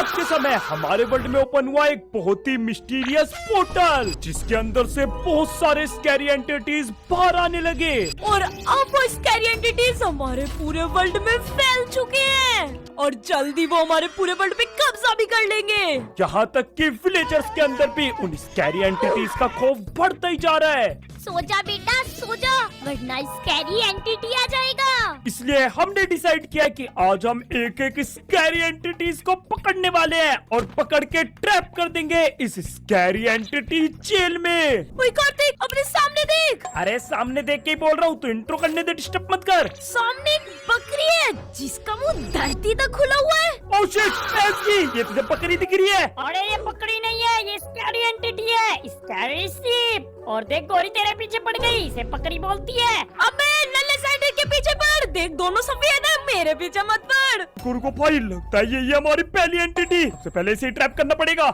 रात के समय हमारे वर्ल्ड में ओपन हुआ एक बहुत ही मिस्टीरियस पोर्टल, जिसके अंदर से बहुत सारे स्कैरी एंटिटीज बाहर आने लगे। और अब वो स्कैरी एंटिटीज हमारे पूरे वर्ल्ड में फैल चुके हैं और जल्दी वो हमारे पूरे वर्ल्ड पे कब्जा भी कर लेंगे। यहाँ तक कि विलेजर्स के अंदर भी उन स्कैरी एंटिटीज का खौफ बढ़ता ही जा रहा है। सो जा बेटा सो जा, वरना स्कैरी एंटिटी आ जाएगा। इसलिए हमने डिसाइड किया कि आज हम एक एक स्कैरी एंटिटीज को पकड़ने वाले हैं और पकड़ के ट्रैप कर देंगे इस स्कैरी एंटिटी जेल में। ओए कार्तिक, अपने सामने देख। अरे सामने देख के ही बोल रहा हूँ, तो इंट्रो करने दे, डिस्टर्ब मत कर। सामने एक बकरी है जिसका मुंह धरती तक खुला हुआ है। ओह शिट, ये तुझे बकरी दिख रही है? अरे ये बकरी नहीं है, ये स्कैरी एंटिटी है, स्कैरी शीप। और देख गोरी तेरे पीछे पड़ गई, इसे बकरी बोलती है। अबे नल्ले साइड के पीछे पड़, देख दोनों सफेद है, मेरे पीछे मत पड़। गुरु को भाई लगता है ये हमारी पहली एंटिटी, सबसे पहले इसे ट्रैप करना पड़ेगा।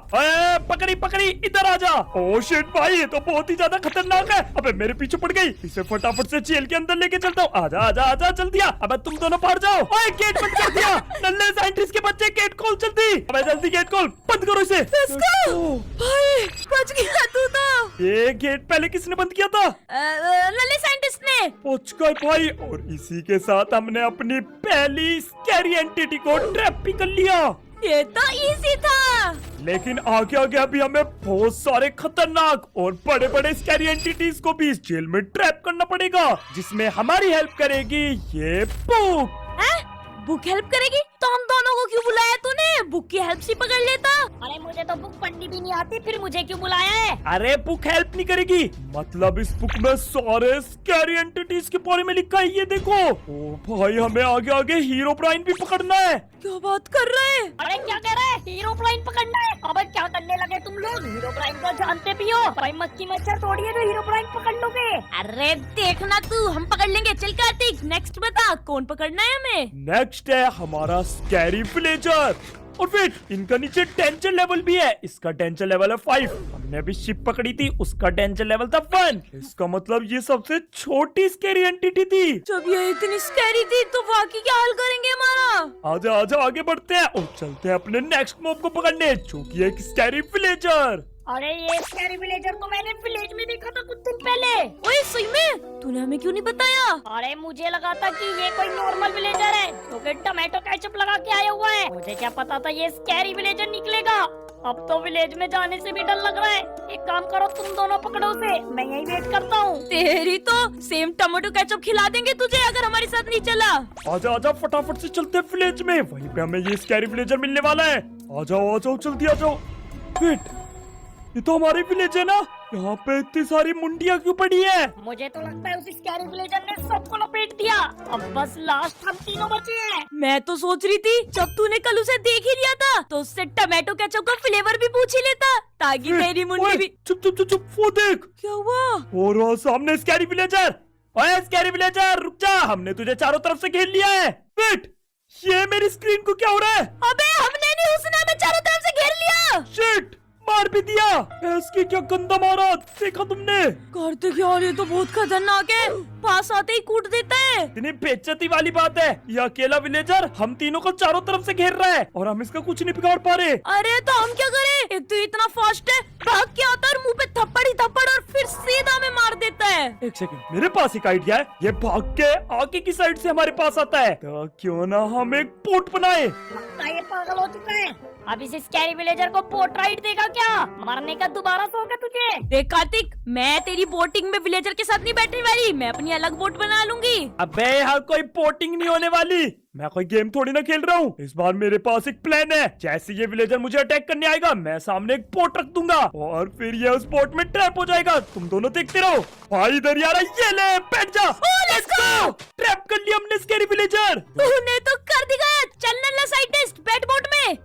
पकड़ी पकड़ी, इधर आ जा। ओह शिट भाई, ये तो बहुत ही ज्यादा खतरनाक है। अबे मेरे पीछे पड़ गई, इसे फटाफट से जेल के अंदर लेके चलता हूँ। आजा आजा आजा, जल्दी आ। अबे तुम दोनों बाहर जाओ। ओए गेट बंद कर दिया। नल्ले साइंटिस्ट के बच्चे, गेट खोल जल्दी। अबे जल्दी गेट खोल, बंद करो इसे। भाई बच गया तू तो। ये गेट पहले किसने बंद किया था? नल्ले साइंटिस्ट ने। पहुंच गए भाई, और इसी के साथ हमने अपनी पहली स्कैरी एंटिटी को ट्रैप भी कर लिया। ये तो इजी था। लेकिन आगे आगे अभी हमें बहुत सारे खतरनाक और बड़े बड़े स्कैरी एंटिटीज को भी इस जेल में ट्रैप करना पड़ेगा, जिसमें हमारी हेल्प करेगी ये बुक। बुक हेल्प करेगी? तो हम दोनों को क्यों बुलाया तूने? बुक की हेल्प से पकड़ लेता। अरे मुझे तो बुक पढ़नी भी नहीं आती, फिर मुझे क्यों बुलाया है? अरे बुक हेल्प नहीं करेगी, मतलब इस बुक में सारे स्कैरी एंटिटीज के बारे में लिखा है, ये देखो। ओ भाई, हमें आगे आगे हीरो ब्राइन भी पकड़ना है। क्या बात कर रहे हैं? अरे क्या कह रहे हैं? हीरो ब्राइन पकड़ना है? अबे क्या करने लगे तुम लोग? हीरो ब्राइन को जानते भी हो? भाई मक्खी मच्छर तोड़ी है जो हीरो ब्राइन पकड़ लोगे। अरे देखना तू, हम पकड़ लेंगे। चल कार्तिक, नेक्स्ट बता, कौन पकड़ना है हमें? नेक्स्ट है हमारा स्कैरी विलेजर। और फिर इनका नीचे डेंजर लेवल भी है। इसका डेंजर लेवल है 5। हमने अभी शिप पकड़ी थी, उसका डेंजर लेवल था 1। इसका मतलब ये सबसे छोटी स्कैरी एंटिटी थी। जब ये इतनी स्कैरी थी तो बाकी क्या हाल करेंगे हमारा? आजा आजा, आगे बढ़ते हैं और चलते हैं अपने नेक्स्ट मॉब को पकड़ने, जो कि एक स्कैरी विलेजर। अरे ये स्कैरी विलेजर को मैंने विलेज में देखा था कुछ दिन पहले। ओए सही में? तूने हमें क्यों नहीं बताया? अरे मुझे लगा था कि ये कोई नॉर्मल विलेजर है, क्योंकि टमाटो केचप लगा के आया हुआ है। मुझे क्या पता था ये स्कैरी विलेजर निकलेगा। अब तो विलेज में जाने से भी डर लग रहा है। एक काम करो, तुम दोनों पकड़ो उसे, मैं यही वेट करता हूँ। तेरी तो सेम टमाटो केचप खिला देंगे तुझे अगर हमारे साथ नहीं चला। आजा आजा, फटाफट से चलते हैं विलेज में, वहीं पे हमें ये स्कैरी विलेजर मिलने वाला है। आ जाओ जल्दी आ जाओ। वेट, ये तो हमारी विलेज है ना? यहाँ पे इतनी सारी मुंडिया क्यों पड़ी है? मुझे तो लगता है उस स्कैरी विलेजर ने सबको लपेट दिया। अब बस लास्ट हम तीनों बचे हैं। मैं तो सोच रही थी जब तूने कल उसे देख ही लिया था तो उससे टमाटो केचप का फ्लेवर भी पूछ ही लेता, ताकि मेरी मुंडी भी। चुप चुप चुप चुप, वो देख। क्या हुआ? और वो सामने स्कैरी विलेजर। ओए स्कैरी विलेजर, रुक जा, हमने तुझे चारों तरफ से घेर लिया है। वेट, ये मेरी स्क्रीन को क्या हो रहा है? अबे हमने नहीं, उसने हमें चारों तरफ से घेर लिया। शिट, मार भी दिया। इसकी क्या गंदा मारा, देखा तुमने? कार्तिक यार, ये तो बहुत खतरनाक है, पास आते ही कूट देता है। इतनी बेइज्जती वाली बात है, ये अकेला विलेजर हम तीनों को चारों तरफ से घेर रहा है और हम इसका कुछ नहीं बिगाड़ पा रहे। अरे तो हम क्या करें? एक तो इतना फास्ट है, भाग के आता है और मुंह पे थप्पड़ ही थप्पड़ और फिर सीधा में मार देता है। एक सेकंड, मेरे पास एक आइडिया है। ये भाग के आगे की साइड से हमारे पास आता है, तो क्यों ना हम एक पोर्ट बनाए? लगता है ये पागल हो चुका है। अब इस स्कैरी विलेजर को पोर्ट राइट देगा क्या? मारने का दोबारा शौक है तुझे? देख कार्तिक, मैं तेरी बोटिंग में विलेजर के साथ नहीं बैठने वाली, मैं अपनी अलग बोट बना लूंगी। अबे यहाँ कोई पोर्टिंग नहीं होने वाली, मैं कोई गेम थोड़ी ना खेल रहा हूँ। इस बार मेरे पास एक प्लान है। जैसे ये विलेजर मुझे अटैक करने आएगा, मैं सामने एक पोर्ट रख दूंगा और फिर ये उस पोर्ट में ट्रैप हो जाएगा। तुम दोनों देखते रहो। भाई इधर यार, ये ले, बैठ जा। Let's go. ट्रैप कर लिया हमने स्कैरी विलेजर। तूने तो कर दिखाया। चल नल्ला साइंटिस्ट, बैठ बोट में।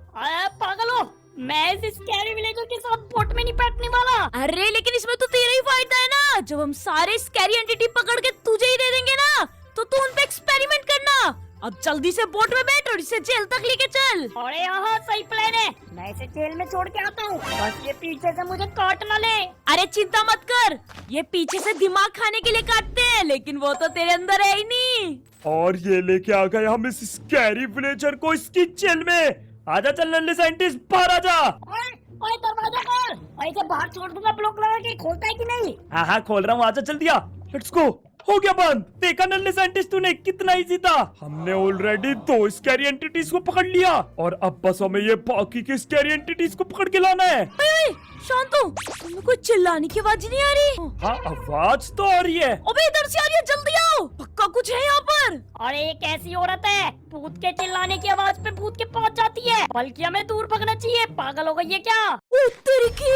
पागल हो, मैं इस स्कैरी विलेजर के साथ बोट में नहीं बैठने वाला। अरे लेकिन इसमें तो तेरा ही फायदा है ना, जब हम सारे स्कैरी एंटिटी पकड़ के तुझे ही दे देंगे ना, तो तू उन पे एक्सपेरिमेंट करना। अब जल्दी से बोट में बैठ और इसे जेल तक लेके चल। अरे यहाँ सही प्लान है, मैं इसे जेल में छोड़ के आता हूँ, बस ये पीछे से मुझे काट ना ले। अरे चिंता मत कर, ये पीछे से दिमाग खाने के लिए काटते हैं, लेकिन वो तो तेरे अंदर है ही नहीं। और ये लेके आ गए हम इस स्कैरी विलेजर को इसकी जेल में। आजा चल नल्ले साइंटिस्ट, बाहर आजा। ओए ओए दरवाजा खोल, ऐसे बाहर छोड़ दूंगा ब्लॉक लगा के, खोलता है कि नहीं? हाँ हाँ खोल रहा हूँ, आजा जल्दी आ। Let's go. हो गया बंद। देखा नल्ले साइंटिस्ट तूने, कितना इजी था। हमने ऑलरेडी 2 स्कैरी एंटिटीज को पकड़ लिया और अब बस हमें ये बाकी के स्कैरी एंटिटीज को पकड़ के लाना है। ओए, शांत हो, तुम्हें कोई चिल्लाने की आवाज नहीं आ रही? हाँ आवाज तो आ रही है। अबे इधर से आ रही है, जल्दी आओ, पक्का कुछ है यहाँ पर। अरे ये कैसी औरत है, भूत के चिल्लाने की आवाज पे भूत के पहुंच जाती है, बल्कि हमें दूर भागना चाहिए। पागल हो गई है क्या? ओ तेरी की,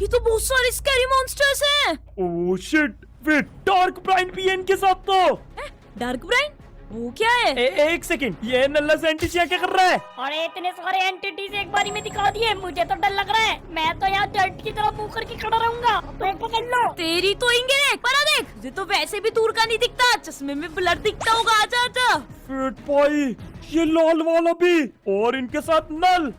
ये तो बहुत सारे स्कैरी मॉन्स्टर्स हैं। ओह शिट, वे डार्क ब्राइन भी है इनके साथ तो। डार्क ब्राइन, वो क्या है? एक सेकंड, ये नल्ला साइंटिस्ट यहाँ क्या कर रहा है? अरे इतने सारे एंटिटीज एक बारी में दिखा दिए, मुझे तो डर लग रहा है। मैं तो यहाँ डर्ट की तरह मुंह करके खड़ा रहूंगा। तो पकड़ लो। तेरी तो इंगे पर देख, मुझे तो वैसे भी दूर का नहीं दिखता, चश्मे में ब्लर दिखता होगा। आजा आजा। फिट भाई, ये लाल वाला भी और इनके साथ नल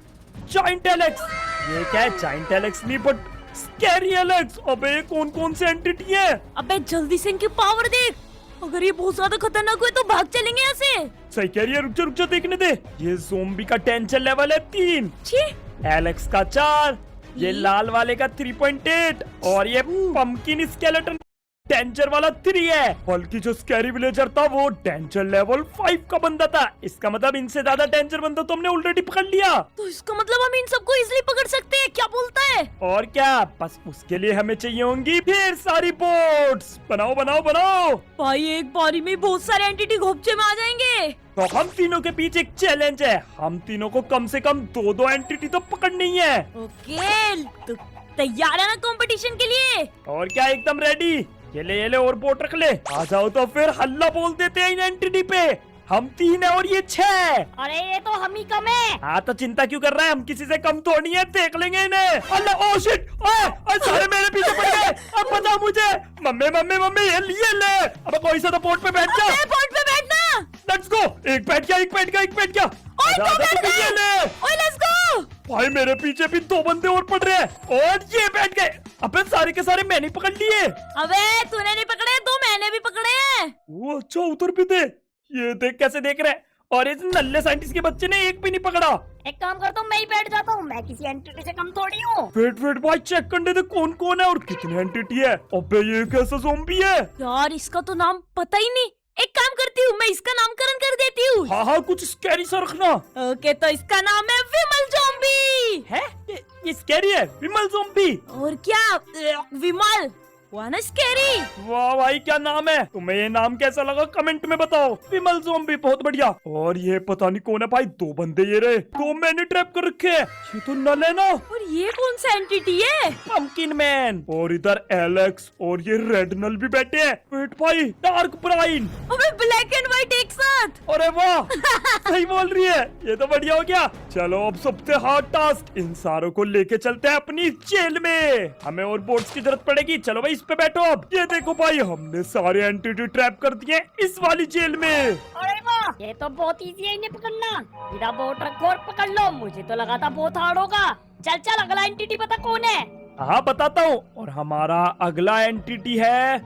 जाइंट एलेक्स। ये क्या है, जाइंट एलेक्स नहीं बट स्कैरी एलेक्स। अबे कौन कौन से एंटिटी है? अबे जल्दी से इनकी पावर देख, अगर ये बहुत ज्यादा खतरनाक हुए तो भाग चलेंगे यहाँ से। सही कह रही है, रुक जा देखने दे। ये ज़ोंबी का टेंशन लेवल है 3, छी, एलेक्स का 4, ये लाल वाले का 3.8 और ये पंपकिन स्केलेटन डेंजर वाला 3 है। बल्कि जो स्कैरी विलेजर था वो डेंजर लेवल 5 का बंदा था। इसका मतलब इनसे ज्यादा डेंजर बंदा तो हमने ऑलरेडी पकड़ लिया। तो इसका मतलब हम इन सबको इजीली पकड़ सकते हैं, क्या बोलता है? और क्या, बस उसके लिए हमें चाहिए होंगी ढेर सारी बोट्स। बनाओ बनाओ बनाओ। भाई एक बारी में बहुत सारे एंटिटी घोपचे में आ जाएंगे। तो हम तीनों के पीछे एक चैलेंज है, हम तीनों को कम से कम 2-2 एंटिटी तो पकड़नी है। ओके, तो तैयार है ना कंपटीशन के लिए? और क्या, एकदम रेडी। ये ले और बोट रख ले। आ जाओ तो फिर हल्ला बोल देते हैं इन एंटिटी पे। हम 3 है और ये 6। अरे ये तो हम ही कम है। हाँ तो चिंता क्यों कर रहा है, हम किसी से कम तो नहीं है, देख लेंगे इन्हें। अल्लाह, ओह शिट, ओए सारे मेरे पीछे पड़ गए। अब बता मुझे। मम्मी मम्मी मम्मी, ये ले। अब कोई सा तो बोट पे बैठ जा। बोट पे बैठना। Let's go. एक बैठ गया, एक बैठ गया, एक बैठ गया। ओए, आजा, दो आजा, बैठ तू भी गए। ये ले। ओए लेट्स गो। भाई मेरे पीछे भी 2 बंदे और पड़ रहे हैं और ये बैठ गए। अबे सारे के सारे मैंने पकड़ लिए। अबे तूने नहीं पकड़े, तो मैंने भी पकड़े हैं। वो अच्छा, उधर भी दे। ये देख कैसे देख रहे हैं। और इस नल्ले साइंटिस्ट के बच्चे ने एक भी नहीं पकड़ा। एक काम करता हूँ, मैं ही बैठ जाता हूँ, मैं किसी एंटिटी से कम थोड़ी हूँ। वेट भाई, चेक करने दे कौन कौन है और कितने एंटिटी है। अबे ये कैसा ज़ॉम्बी है? यार इसका तो नाम पता ही नहीं। एक काम करती हूँ, मैं इसका नामकरण कर देती हूँ। हाँ हाँ, कुछ स्कैरी सा रखना। ओके, तो इसका नाम है विमल ज़ॉम्बी। है ये स्कैरी है, विमल ज़ॉम्बी। और क्या, विमल हुआ ना स्कैरी। वाह भाई, क्या नाम है। तुम्हें ये नाम कैसा लगा कमेंट में बताओ। विमल ज़ॉम्बी, बहुत बढ़िया। और ये पता नहीं कौन है भाई, 2 बंदे ये रहे, 2 मैंने ट्रैप कर रखे हैं। ये तो नल है ना। और ये कौन सा एंटिटी है? Pumpkin man. और इधर एलेक्स और ये रेड नल भी बैठे हैं। वेट भाई, डार्क ब्राइन। अबे ब्लैक एंड व्हाइट एक साथ। अरे वाह, सही बोल रही है, ये तो बढ़िया हो गया। चलो अब सबसे हार्ड टास्क, इन सारों को लेके चलते हैं अपनी जेल में। हमें और बोट्स की जरूरत पड़ेगी। चलो भाई इस पे बैठो। अब ये देखो भाई, हमने सारे एंटिटी ट्रैप कर दिए इस वाली जेल में। अरे वाह, ये तो बहुत इजी है इन्हें पकड़ना। सीधा बोट रखो और पकड़ लो। मुझे तो लगा था बहुत हार्ड होगा। चल चल, अगला एंटिटी पता कौन है? हाँ बताता हूँ। और हमारा अगला एंटिटी है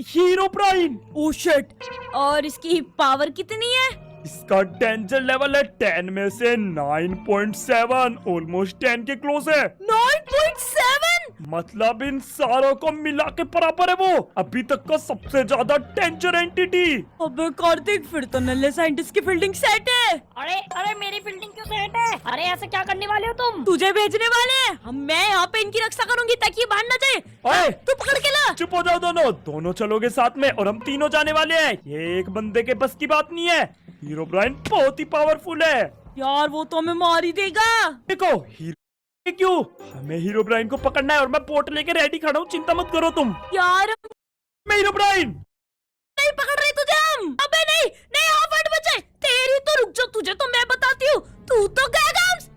हीरो ब्राइन। ओह शिट, और इसकी पावर कितनी है? इसका डेंजर लेवल है 10 में से 9.7, ऑलमोस्ट 10 के क्लोज है। 9.7? मतलब इन सारों को मिला के बराबर है वो अभी तक का सबसे ज्यादा डेंजर एंटिटी। अबे कार्तिक, फिर तो नल्ले साइंटिस्ट की फील्डिंग सेट है। अरे अरे, मेरी फील्डिंग क्यों सेट है? अरे ऐसे क्या करने वाले हो तुम? तुझे भेजने वाले हैं। मैं यहाँ पे इनकी रक्षा करूंगी ताकि ये बाहर न जाए। ओए, तू पकड़ के ला। चुप हो जाओ दोनों चलोगे साथ में और हम तीनों जाने वाले हैं। ये एक बंदे के बस की बात नहीं है। हीरो ब्राइन बहुत ही पावरफुल है यार, वो तो हमें मार ही देगा। देखो हीरो क्यों, हमें हीरो ब्राइन को पकड़ना है और मैं बोट लेके रेडी खड़ा हूँ, चिंता मत करो तुम। यार मैं हीरो ब्राइन नहीं पकड़ रहे तुझे हम। अबे नहीं नहीं, हाफ हट बचे तेरी तो। रुक जा, तुझे तो मैं बताती हूँ, तू तो गया गाम्स।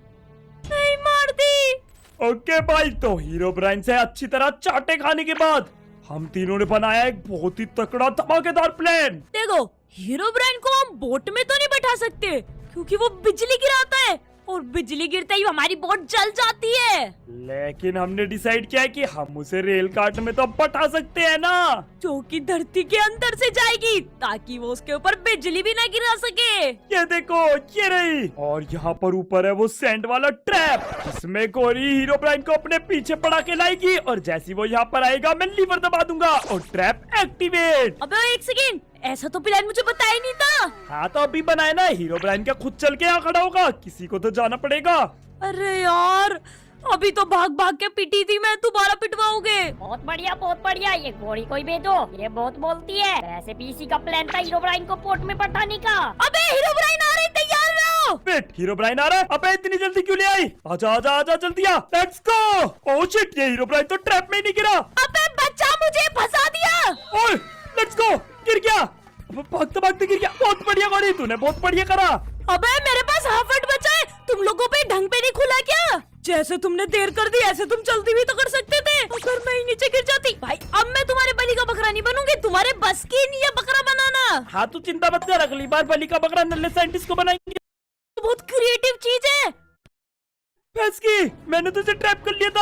नहीं मार दी। ओके भाई, तो हीरो ब्राइन से अच्छी तरह चाटे खाने के बाद हम तीनों ने बनाया एक बहुत ही तकड़ा धमाकेदार प्लान। देखो, हीरो ब्राइन को हम बोट में तो नहीं बैठा सकते क्योंकि वो बिजली गिराता है। और बिजली गिरते ही हमारी बोट जल जाती है। लेकिन हमने डिसाइड किया है कि हम उसे रेल कार्ट में तो पटा सकते हैं ना, जो कि धरती के अंदर से जाएगी ताकि वो उसके ऊपर बिजली भी ना गिरा सके। ये देखो, ये रही। और यहाँ पर ऊपर है वो सैंड वाला ट्रैप, जिसमें गोरी हीरो ब्राइन को अपने पीछे पड़ा के लाएगी और जैसी वो यहाँ पर आएगा मैं लीवर दबा दूंगा और ट्रैप एक्टिवेट। अबे एक सेकेंड, ऐसा तो प्लान मुझे पता ही नहीं था। हाँ तो अभी बनाए ना, हीरो ब्राइन क्या खुद चल के यहाँ खड़ा होगा, किसी को तो जाना पड़ेगा। अरे यार, अभी तो भाग भाग के पिटी थी मैं, दोबारा पिटवाओगे? बहुत बढ़िया, ये घोड़ी को ही भेजो, ये बहुत बोलती है। वैसे पीसी का प्लान था हीरो ब्राइन को पोर्ट में पटाने का। अबे हीरो ब्राइन आ रही, तैयार रहो। वेट, हीरो ब्राइन आ रहा है? अबे इतनी जल्दी क्यों ले आई? आजा आजा आजा जल्दी आ, लेट्स गो। ओह शिट, ये हीरो ब्राइन तो ट्रैप में ही नहीं गिरा। अबे बच्चा, मुझे फंसा दिया। ओए लेट्स गो, गिर गया। अब भागते भागते गिर गया। बहुत बढ़िया गोरी, तूने बहुत बढ़िया करा। अबे मेरे पास हाफ फट बचा है, तुम लोगों पे ढंग पे नहीं खुला क्या? जैसे तुमने देर कर दी ऐसे तुम जल्दी भी तो कर सकते थे। अगर मैं ही नीचे गिर जाती, भाई अब मैं तुम्हारे बलि का बकरा नहीं बनूंगी, तुम्हारे बस की नहीं है बकरा बनाना। हाँ तू चिंता मत कर, अगली बार बलि का बकरा नल्ले साइंटिस्ट को बनाएंगे। बहुत क्रिएटिव चीज है। फंस गई, मैंने तुझे ट्रैप कर लिया था।